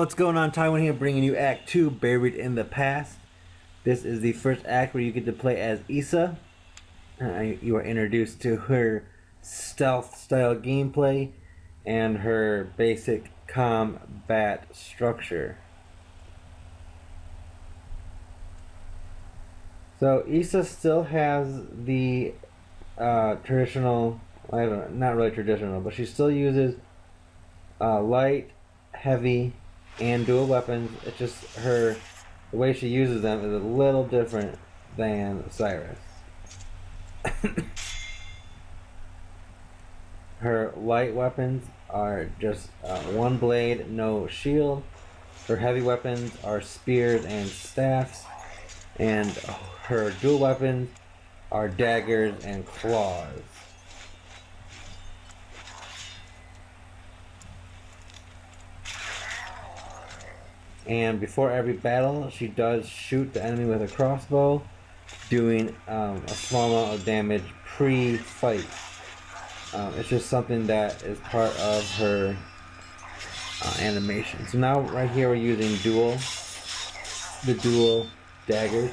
What's going on, Tywin here, bringing you Act 2, Buried in the Past. This is the first act where you get to play as Issa. You are introduced to her stealth-style gameplay and her basic combat structure. So Issa still has the traditional, not really traditional, but she still uses light, heavy, and dual weapons. It's just the way she uses them is a little different than Cyrus. Her light weapons are just one blade, no shield. Her heavy weapons are spears and staffs, and her dual weapons are daggers and claws. And before every battle, she does shoot the enemy with a crossbow, doing a small amount of damage pre-fight. It's just something that is part of her animation. So now right here we're using the dual daggers.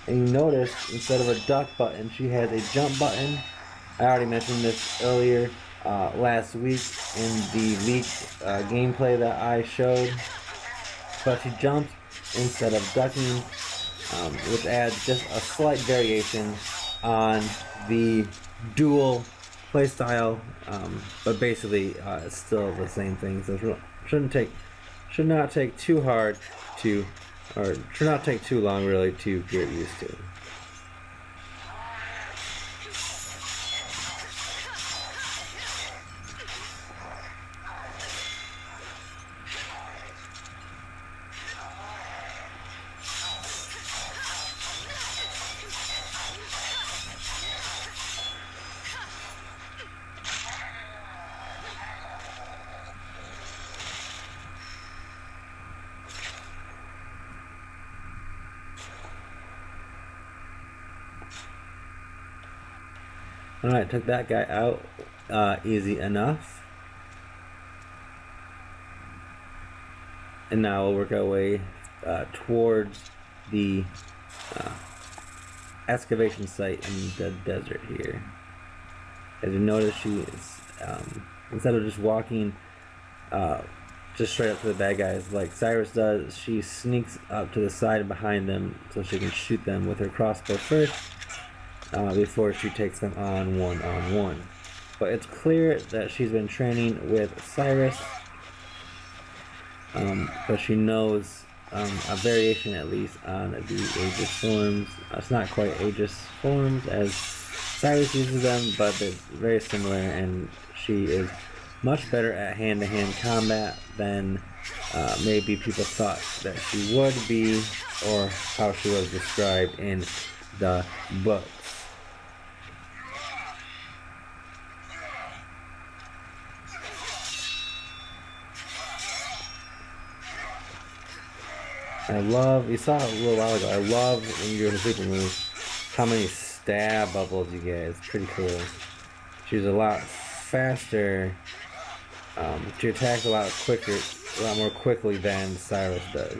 And you notice instead of a duck button, she has a jump button. I already mentioned this earlier last week in the leaked gameplay that I showed. But she jumps instead of ducking, which adds just a slight variation on the dual playstyle, but basically it's still the same thing. So should not take too hard to, or should not take too long really to get used to. Alright, took that guy out easy enough. And now we'll work our way towards the excavation site in the desert here. As you notice, she is, instead of just walking just straight up to the bad guys like Cyrus does, she sneaks up to the side behind them so she can shoot them with her crossbow first. Before she takes them on one-on-one. But it's clear that she's been training with Cyrus, because she knows a variation at least on the Aegis forms. It's not quite Aegis forms as Cyrus uses them, but they're very similar, and she is much better at hand-to-hand combat than maybe people thought that she would be, or how she was described in the book. You saw it a little while ago, I love when you do the super move, how many stab bubbles you get. It's pretty cool. She's a lot faster, she attacks a lot more quickly than Cyrus does.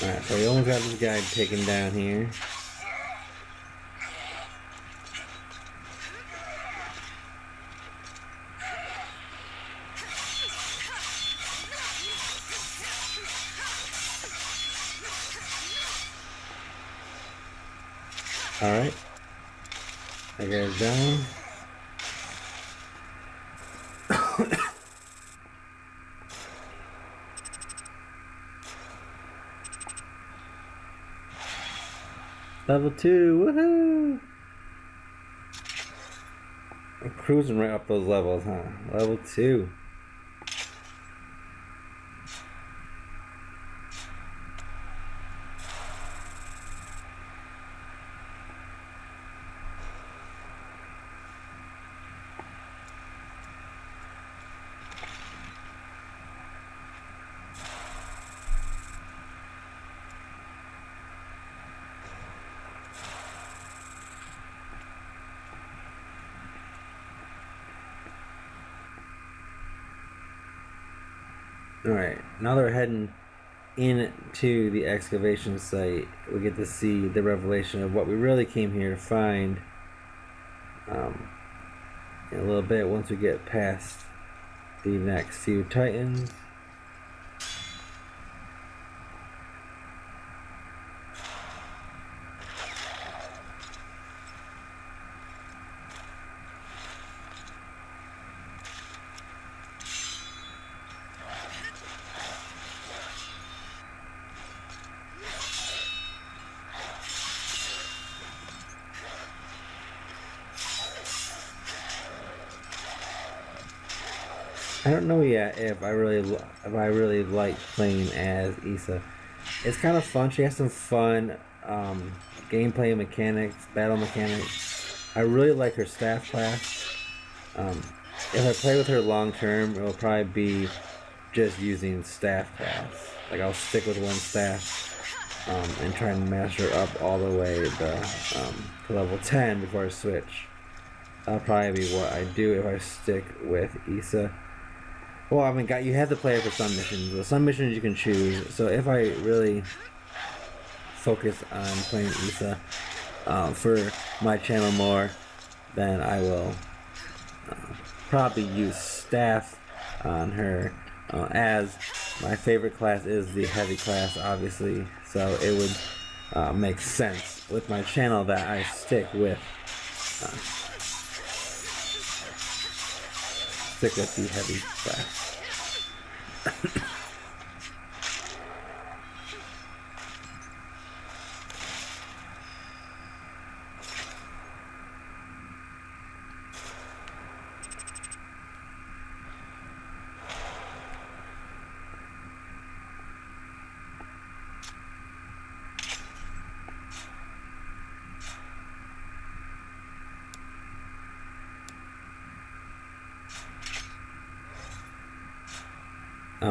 Alright, so we almost got this guy taken down here. Alright. That guy's down. Level 2, woohoo! I'm cruising right up those levels, huh? Level 2. Alright, now that we're heading into the excavation site, we get to see the revelation of what we really came here to find in a little bit once we get past the next few titans. I don't know yet if I really like playing as Issa. It's kind of fun. She has some fun gameplay mechanics, battle mechanics. I really like her staff class. If I play with her long term, it'll probably be just using staff class. Like I'll stick with one staff and try and master her up all the way to level 10 before I switch. That'll probably be what I do if I stick with Issa. Well, I mean, you have to play it for some missions. Well, some missions you can choose. So if I really focus on playing Issa for my channel more, then I will probably use staff on her. As my favorite class is the heavy class, obviously. So it would make sense with my channel that I stick with the heavy class.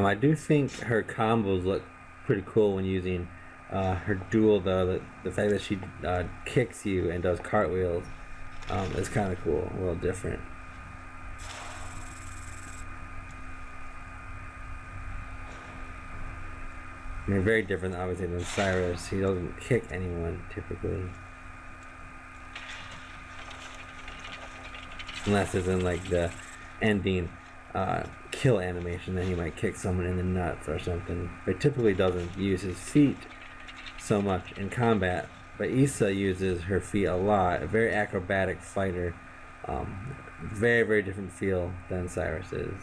I do think her combos look pretty cool when using her duel, though. The fact that she kicks you and does cartwheels is kind of cool, a little different. I mean, very different, obviously, than Cyrus. He doesn't kick anyone, typically. Unless it's in, like, the ending kill animation, then he might kick someone in the nuts or something. But typically doesn't use his feet so much in combat. But Issa uses her feet a lot. A very acrobatic fighter. Very, very different feel than Cyrus is.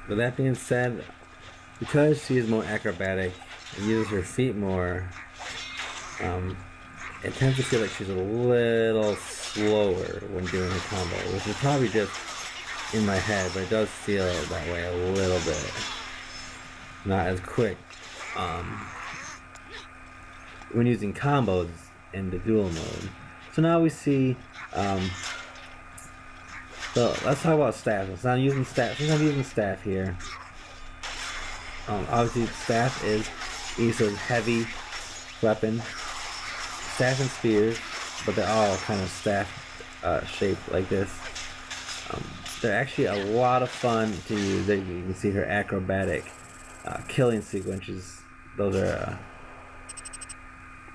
But that being said, because she is more acrobatic and uses her feet more, it tends to feel like she's a little slower when doing her combo, which is probably just in my head, but it does feel that way a little bit. Not as quick when using combos in the duel mode. So now we see, so let's talk about staff. Since I'm using staff here. Obviously staff is Issa's heavy weapon. Staff and spears, but they're all kind of staff shaped like this. They're actually a lot of fun to use. You can see her acrobatic killing sequences. Those are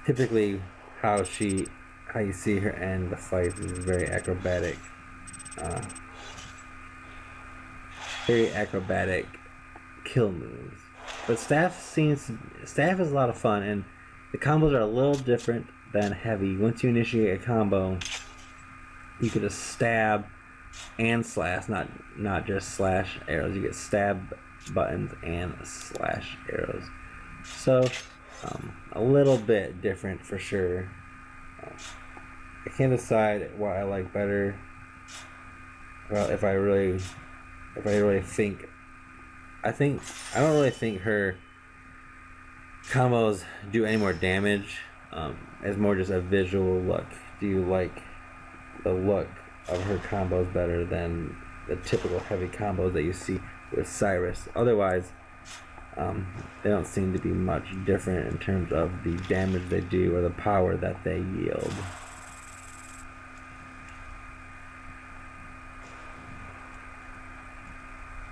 typically how you see her end the fight. Is very acrobatic, kill moves. But staff is a lot of fun, and the combos are a little different than heavy. Once you initiate a combo, you get a stab and slash, not just slash arrows. You get stab buttons and slash arrows. So a little bit different for sure. I can't decide what I like better. Well, if I really think, I don't really think her combos do any more damage. It's more just a visual look. Do you like the look of her combos better than the typical heavy combos that you see with Cyrus? Otherwise, they don't seem to be much different in terms of the damage they do or the power that they yield.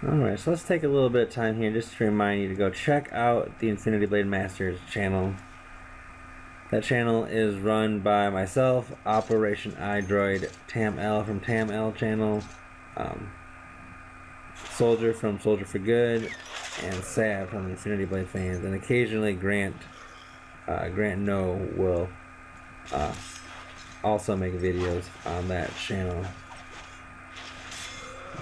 Alright, so let's take a little bit of time here just to remind you to go check out the Infinity Blade Masters channel. That channel is run by myself, Operation iDroid, Tam L from Tam L channel, Soldier from Soldier for Good, and Sab from the Infinity Blade fans, and occasionally Grant No will also make videos on that channel.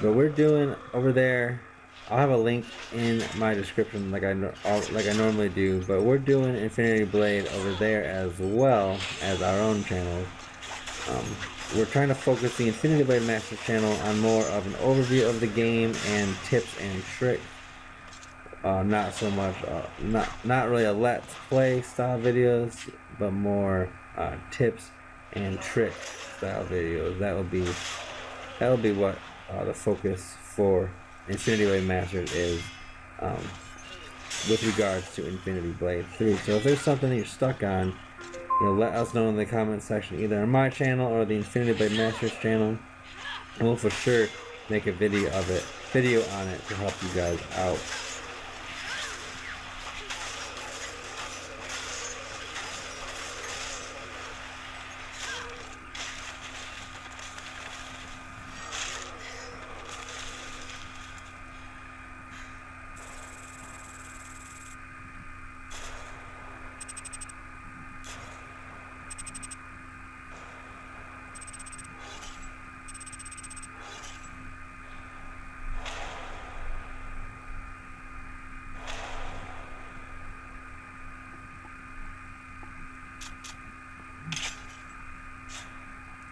But we're doing over there, I'll have a link in my description like I normally do, but we're doing Infinity Blade over there as well as our own channels. We're trying to focus the Infinity Blade Masters channel on more of an overview of the game and tips and tricks. Not so much, not really a let's play style videos, but more tips and trick style videos. That will be what the focus for Infinity Blade Masters is with regards to Infinity Blade 3. So if there's something that you're stuck on, let us know in the comment section, either on my channel or the Infinity Blade Masters channel, and we'll for sure make a video on it to help you guys out.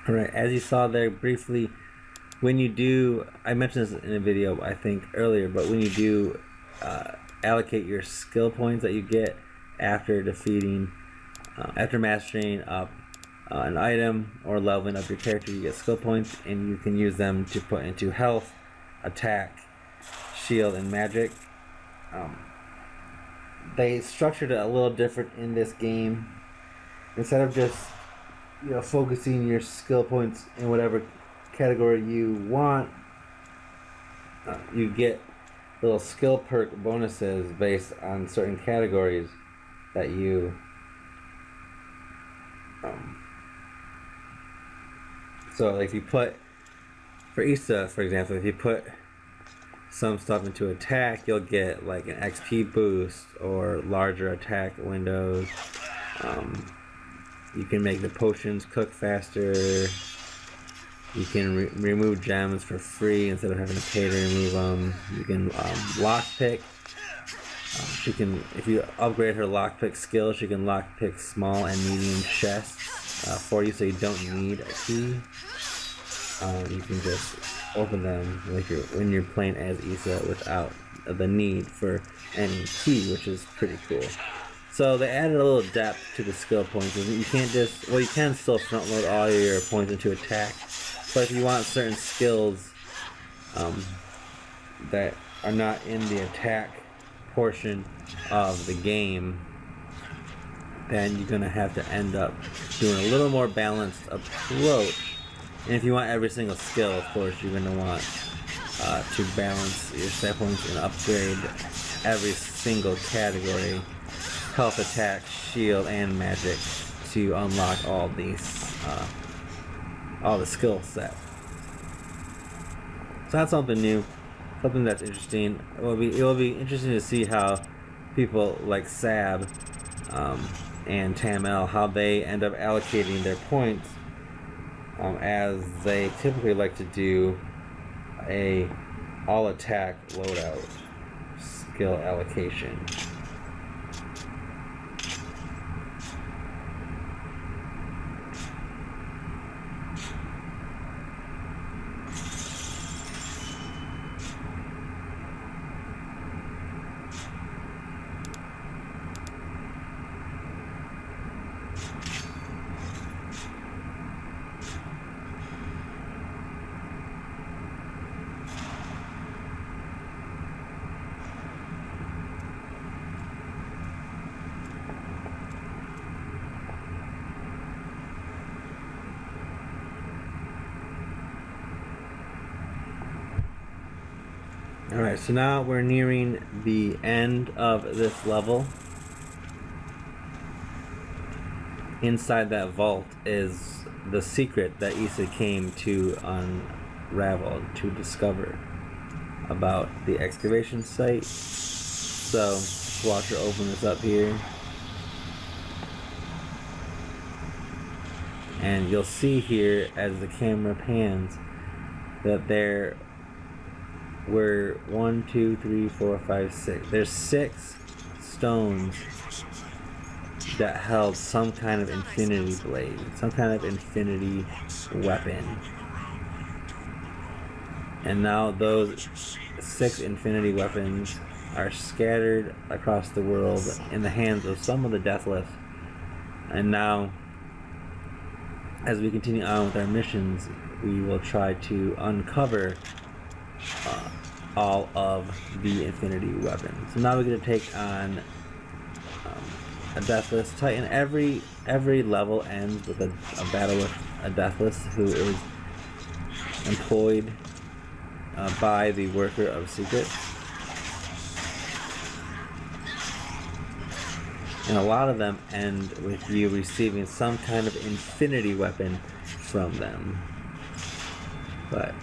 Alright, as you saw there briefly, when you do, I mentioned this in a video I think earlier, but when you do allocate your skill points that you get after defeating, after mastering up an item or leveling up your character, you get skill points, and you can use them to put into health, attack, shield, and magic. They structured it a little different in this game. Instead of just focusing your skill points in whatever category you want, you get little skill perk bonuses based on certain categories that you so like if you put, for Issa for example, if you put some stuff into attack, you'll get like an XP boost or larger attack windows. You can make the potions cook faster. You can remove gems for free instead of having to pay to remove them. You can lockpick. She can, if you upgrade her lockpick skill, she can lockpick small and medium chests for you, so you don't need a key. You can just open them when you're playing as Issa without the need for any key, which is pretty cool. So they added a little depth to the skill points. You can't just, well, you can still front load all your points into attack, but if you want certain skills that are not in the attack portion of the game, then you're gonna have to end up doing a little more balanced approach. And if you want every single skill, of course, you're gonna want to balance your set points and upgrade every single category. Health, attack, shield, and magic to unlock all these, all the skill set. So that's something new, something that's interesting. It will be interesting to see how people like Sab and Tam L, how they end up allocating their points, as they typically like to do a all attack loadout skill allocation. Alright, so now we're nearing the end of this level. Inside that vault is the secret that Issa came to unravel, to discover about the excavation site. So, let's watch her open this up here. And you'll see here as the camera pans that there were 1, 2, 3, 4, 5, 6. There's 6 stones that held some kind of infinity blade, some kind of infinity weapon. And now those 6 infinity weapons are scattered across the world in the hands of some of the deathless. And now, as we continue on with our missions, we will try to uncover all of the infinity weapons. So now we're going to take on a deathless titan. Every level ends with a battle with a deathless who is employed by the worker of secrets. And a lot of them end with you receiving some kind of infinity weapon from them. But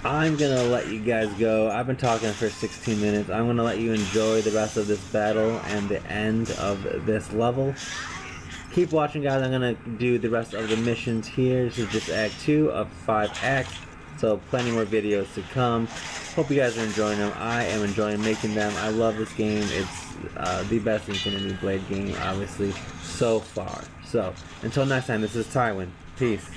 I'm gonna let you guys go. I've been talking for 16 minutes. I'm gonna let you enjoy the rest of this battle and the end of this level. Keep watching, guys. I'm gonna do the rest of the missions here. This is just Act 2 of 5 acts, so plenty more videos to come. Hope you guys are enjoying them. I am enjoying making them. I love this game. It's the best Infinity Blade game, obviously, so far. So, until next time, this is Tywin. Peace.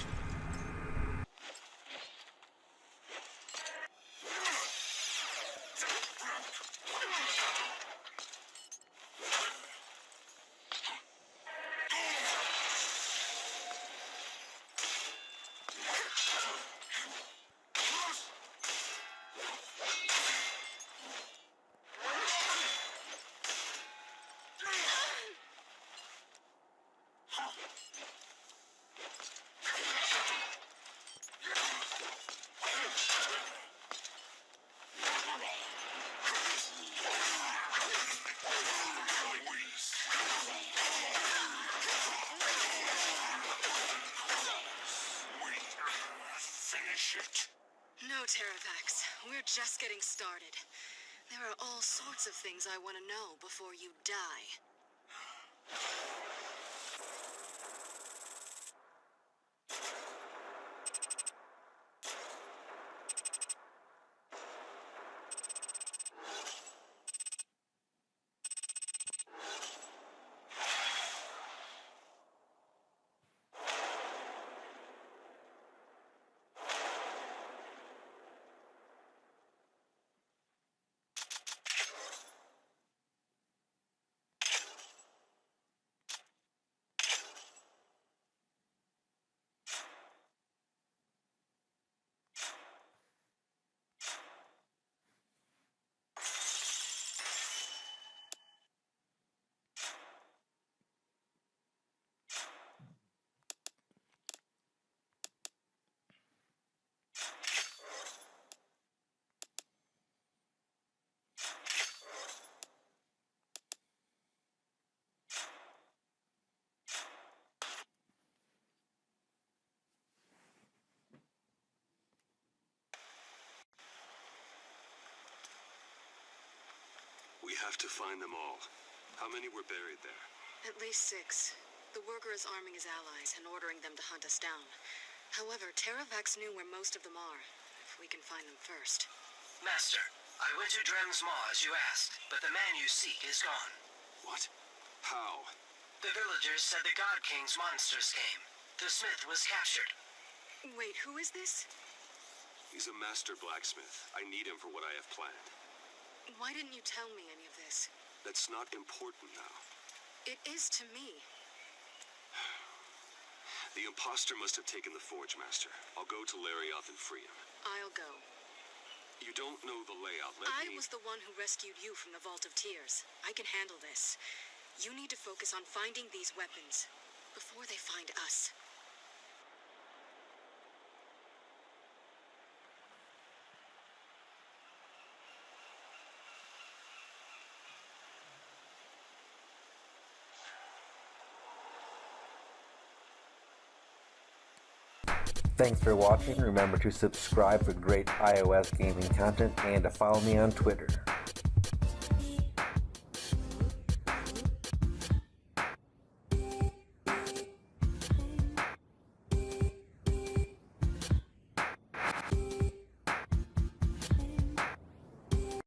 No, Tywinthevile. We're just getting started. There are all sorts of things I want to know before you die. We have to find them all. How many were buried there? At least 6. The worker is arming his allies and ordering them to hunt us down. However, Tywinthevile knew where most of them are, if we can find them first. Master, I went to Drem's Maw as you asked, but the man you seek is gone. What? How? The villagers said the God King's monsters came. The smith was captured. Wait, who is this? He's a master blacksmith. I need him for what I have planned. Why didn't you tell me any of this? That's not important now. It is to me. The imposter must have taken the forge, Master. I'll go to Larioth and free him. I'll go. You don't know the layout. I was the one who rescued you from the Vault of Tears. I can handle this. You need to focus on finding these weapons before they find us. Thanks for watching. Remember to subscribe for great iOS gaming content and to follow me on Twitter.